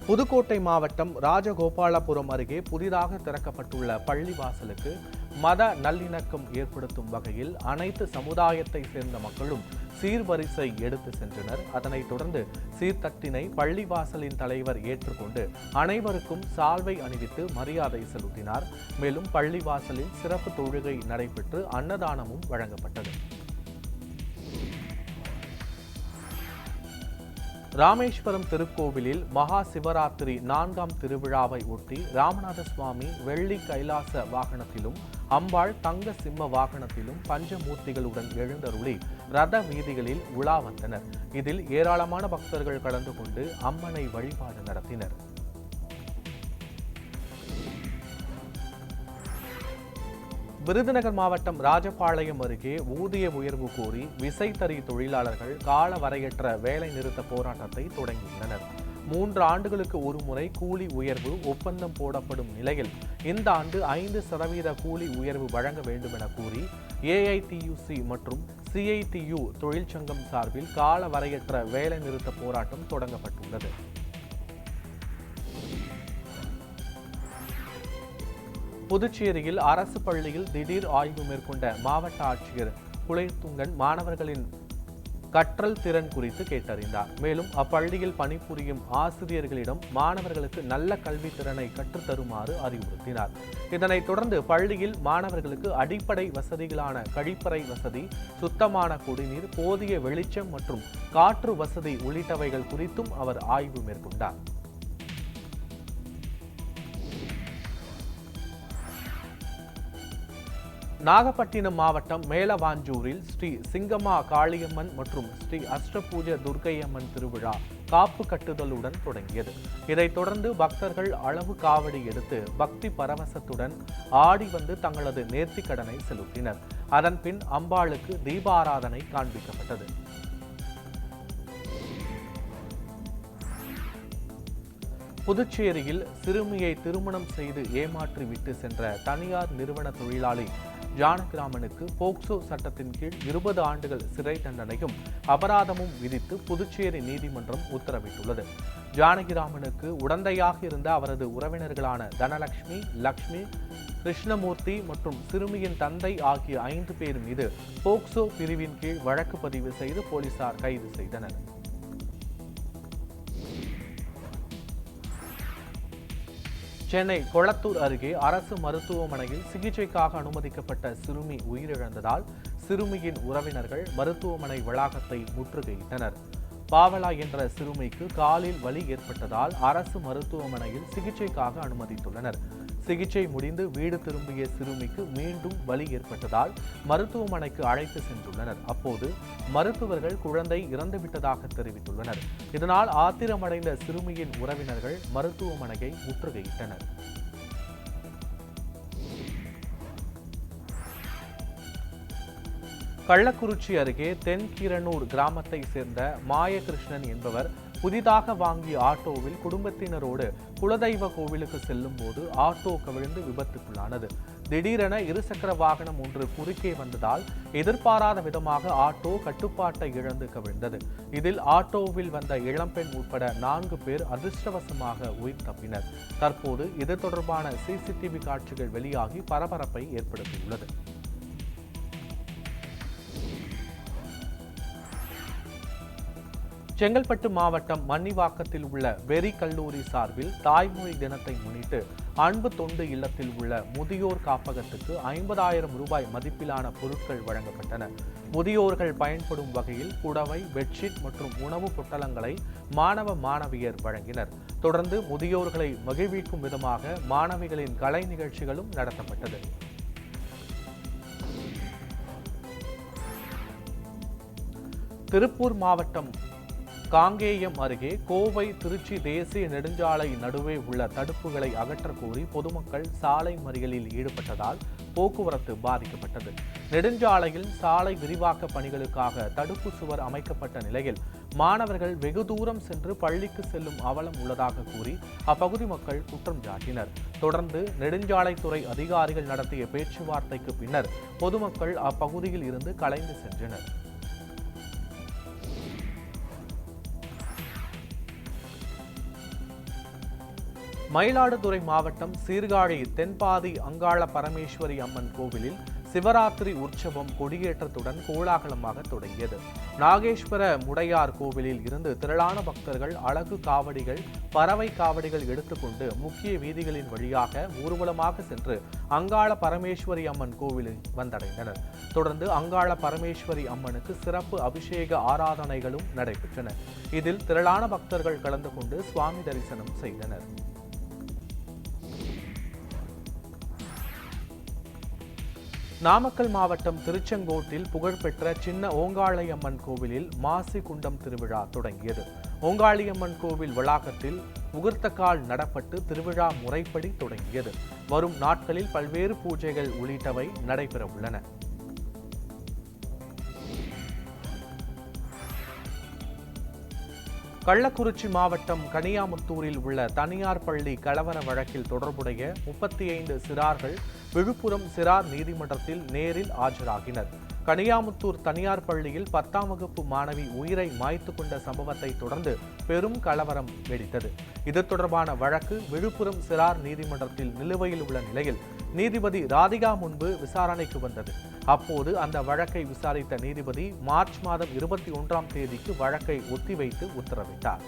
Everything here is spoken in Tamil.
புதுக்கோட்டை மாவட்டம் ராஜகோபாலபுரம் அருகே புதிதாக திறக்கப்பட்டுள்ள பள்ளிவாசலுக்கு மத நல்லிணக்கம் ஏற்படுத்தும் வகையில் அனைத்து சமுதாயத்தை சேர்ந்த மக்களும் சீர்வரிசை எடுத்து சென்றனர். அதனைத் தொடர்ந்து சீர்தட்டினை பள்ளிவாசலின் தலைவர் ஏற்றுக்கொண்டு அனைவருக்கும் சால்வை அணிவித்து மரியாதை செலுத்தினார். மேலும் பள்ளிவாசலில் சிறப்பு தொழுகை நடைபெற்று அன்னதானமும் வழங்கப்பட்டது. ராமேஸ்வரம் திருக்கோவிலில் மகா சிவராத்திரி 4ஆம் திருவிழாவை ஒட்டி ராமநாத சுவாமி வெள்ளி கைலாச வாகனத்திலும் அம்பாள் தங்க சிம்ம வாகனத்திலும் பஞ்சமூர்த்திகளுடன் எழுந்தருளி ரத வீதிகளில் உலா வந்தனர். இதில் ஏராளமான பக்தர்கள் கலந்து கொண்டு அம்மனை வழிபாடு நடத்தினர். விருதுநகர் மாவட்டம் ராஜபாளையம் அருகே ஊதிய உயர்வு கோரி விசைத்தறி தொழிலாளர்கள் கால வரையற்ற வேலை நிறுத்த போராட்டத்தை தொடங்கியுள்ளனர். 3 ஆண்டுகளுக்கு ஒருமுறை கூலி உயர்வு ஒப்பந்தம் போடப்படும் நிலையில் இந்த ஆண்டு 5% கூலி உயர்வு வழங்க வேண்டும் என கூறி ஏஐடியூசி மற்றும் சிஐடியு தொழிற்சங்கம் சார்பில் கால வரையற்ற வேலை நிறுத்த போராட்டம் தொடங்கப்பட்டுள்ளது. புதுச்சேரியில் அரசு பள்ளியில் திடீர் ஆய்வு மேற்கொண்ட மாவட்ட ஆட்சியர் குலேத்துங்கன் மாணவர்களின் கற்றல் திறன் குறித்து கேட்டறிந்தார். மேலும் அப்பள்ளியில் பணிபுரியும் ஆசிரியர்களிடம் மாணவர்களுக்கு நல்ல கல்வி திறனை கற்றுத்தருமாறு அறிவுறுத்தினார். இதனைத் தொடர்ந்து பள்ளியில் மாணவர்களுக்கு அடிப்படை வசதிகளான கழிப்பறை வசதி, சுத்தமான குடிநீர், போதிய வெளிச்சம் மற்றும் காற்று வசதி உள்ளிட்டவைகள் குறித்தும் அவர் ஆய்வு மேற்கொண்டார். நாகப்பட்டினம் மாவட்டம் மேலவாஞ்சூரில் ஸ்ரீ சிங்கம்மா காளியம்மன் மற்றும் ஸ்ரீ அஷ்டபூஜ துர்க்கையம்மன் திருவிழா காப்பு கட்டுதலுடன் தொடங்கியது. இதைத் தொடர்ந்து பக்தர்கள் அளவு காவடி எடுத்து பக்தி பரவசத்துடன் ஆடி வந்து தங்களது நேர்த்திக்கடனை செலுத்தினர். அதன்பின் அம்பாளுக்கு தீபாராதனை காண்பிக்கப்பட்டது. புதுச்சேரியில் சிறுமியை திருமணம் செய்து ஏமாற்றி விட்டு சென்ற தனியார் நிறுவன தொழிலாளி ஜானகிராமனுக்கு போக்சோ சட்டத்தின் கீழ் 20 ஆண்டுகள் சிறை தண்டனையும் அபராதமும் விதித்து புதுச்சேரி நீதிமன்றம் உத்தரவிட்டுள்ளது. ஜானகிராமனுக்கு உடந்தையாக இருந்த அவரது உறவினர்களான தனலட்சுமி, லட்சுமி, கிருஷ்ணமூர்த்தி மற்றும் சிறுமியின் தந்தை ஆகிய 5 பேர் மீது போக்சோ பிரிவின் கீழ் வழக்கு பதிவு செய்து போலீசார் கைது செய்தனர். சென்னை கொளத்தூர் அருகே அரசு மருத்துவமனையில் சிகிச்சைக்காக அனுமதிக்கப்பட்ட சிறுமி உயிரிழந்ததால் சிறுமியின் உறவினர்கள் மருத்துவமனை வளாகத்தை முற்றுகையிட்டனர். பாவலா என்ற சிறுமிக்கு காலில் வலி ஏற்பட்டதால் அரசு மருத்துவமனையில் சிகிச்சைக்காக அனுமதித்துள்ளனர். சிகிச்சை முடிந்து வீடு திரும்பிய சிறுமிக்கு மீண்டும் வலி ஏற்பட்டதால் மருத்துவமனைக்கு அழைத்து சென்றுள்ளனர். அப்போது மருத்துவர்கள் குழந்தை இறந்துவிட்டதாக தெரிவித்துள்ளனர். இதனால் ஆத்திரமடைந்த சிறுமியின் உறவினர்கள் மருத்துவமனையை முற்றுகையிட்டனர். கள்ளக்குறிச்சி அருகே தென்கீரனூர் கிராமத்தை சேர்ந்த மாயகிருஷ்ணன் என்பவர் புதிதாக வாங்கிய ஆட்டோவில் குடும்பத்தினரோடு குலதெய்வ கோவிலுக்கு செல்லும் போது ஆட்டோ கவிழ்ந்து விபத்துக்குள்ளானது. திடீரென இருசக்கர வாகனம் ஒன்று குறுக்கே வந்ததால் எதிர்பாராத விதமாக ஆட்டோ கட்டுப்பாட்டை இழந்து கவிழ்ந்தது. இதில் ஆட்டோவில் வந்த இளம்பெண் உட்பட 4 பேர் அதிர்ஷ்டவசமாக உயிர் தப்பினர். தற்போது இது தொடர்பான சிசிடிவி காட்சிகள் வெளியாகி பரபரப்பை ஏற்படுத்தியுள்ளது. செங்கல்பட்டு மாவட்டம் மன்னிவாக்கத்தில் உள்ள வெறி கல்லூரி சார்பில் தாய்மொழி தினத்தை முன்னிட்டு அன்பு தொண்டு இல்லத்தில் உள்ள முதியோர் காப்பகத்துக்கு 50,000 ரூபாய் மதிப்பிலான பொருட்கள் வழங்கப்பட்டன. முதியோர்கள் பயன்படும் வகையில் புடவை, பெட்ஷீட் மற்றும் உணவு பொட்டலங்களை மாணவ மாணவியர் வழங்கினர். தொடர்ந்து முதியோர்களை மகிழ்விக்கும் விதமாக மாணவிகளின் கலை நிகழ்ச்சிகளும் நடத்தப்பட்டது. திருப்பூர் மாவட்டம் காங்கேயம் அருகே கோவை திருச்சி தேசிய நெடுஞ்சாலை நடுவே உள்ள தடுப்புகளை அகற்றக்கோரி பொதுமக்கள் சாலை மறியலில் ஈடுபட்டதால் போக்குவரத்து பாதிக்கப்பட்டது. நெடுஞ்சாலையில் சாலை விரிவாக்க பணிகளுக்காக தடுப்பு சுவர் அமைக்கப்பட்ட நிலையில் மாணவர்கள் வெகு தூரம் சென்று பள்ளிக்கு செல்லும் அவலம் உள்ளதாக கூறி அப்பகுதி மக்கள் குற்றம் சாட்டினர். தொடர்ந்து நெடுஞ்சாலைத்துறை அதிகாரிகள் நடத்திய பேச்சுவார்த்தைக்கு பின்னர் பொதுமக்கள் அப்பகுதியில் இருந்து கலைந்து சென்றனர். மயிலாடுதுறை மாவட்டம் சீர்காழி தென்பாதி அங்காள பரமேஸ்வரி அம்மன் கோவிலில் சிவராத்திரி உற்சவம் கொடியேற்றத்துடன் கோலாகலமாக தொடங்கியது. நாகேஸ்வர முடையார் கோவிலில் இருந்து திரளான பக்தர்கள் அழகு காவடிகள், பறவை காவடிகள் எடுத்துக்கொண்டு முக்கிய வீதிகளின் வழியாக ஊர்வலமாக சென்று அங்காள பரமேஸ்வரி அம்மன் கோவிலில் வந்தடைந்தனர். தொடர்ந்து அங்காள பரமேஸ்வரி அம்மனுக்கு சிறப்பு அபிஷேக ஆராதனைகளும் நடைபெற்றன. இதில் திரளான பக்தர்கள் கலந்து கொண்டு சுவாமி தரிசனம் செய்தனர். நாமக்கல் மாவட்டம் திருச்செங்கோட்டில் புகழ்பெற்ற சின்ன ஓங்காளையம்மன் கோவிலில் மாசி குண்டம் திருவிழா தொடங்கியது. ஓங்காளியம்மன் கோவில் வளாகத்தில் முகூர்த்தக்கால் நடப்பட்டு திருவிழா முறைப்படி தொடங்கியது. வரும் நாட்களில் பல்வேறு பூஜைகள் உள்ளிட்டவை நடைபெற உள்ளன. கள்ளக்குறிச்சி மாவட்டம் கனியாமுத்தூரில் உள்ள தனியார் பள்ளி கலவர வழக்கில் தொடர்புடைய 35 சிறார்கள் விழுப்புரம் சிறார் நீதிமன்றத்தில் நேரில் ஆஜராகினர். கனியாமுத்தூர் தனியார் பள்ளியில் 10ஆம் வகுப்பு மாணவி உயிரை மாய்த்து கொண்ட சம்பவத்தை தொடர்ந்து பெரும் கலவரம் வெடித்தது. இது தொடர்பான வழக்கு விழுப்புரம் சிறார் நீதிமன்றத்தில் நிலுவையில் உள்ள நிலையில் நீதிபதி ராதிகா முன்பு விசாரணைக்கு வந்தது. அப்போது அந்த வழக்கை விசாரித்த நீதிபதி மார்ச் மாதம் 21ஆம் தேதிக்கு வழக்கை ஒத்திவைத்து உத்தரவிட்டார்.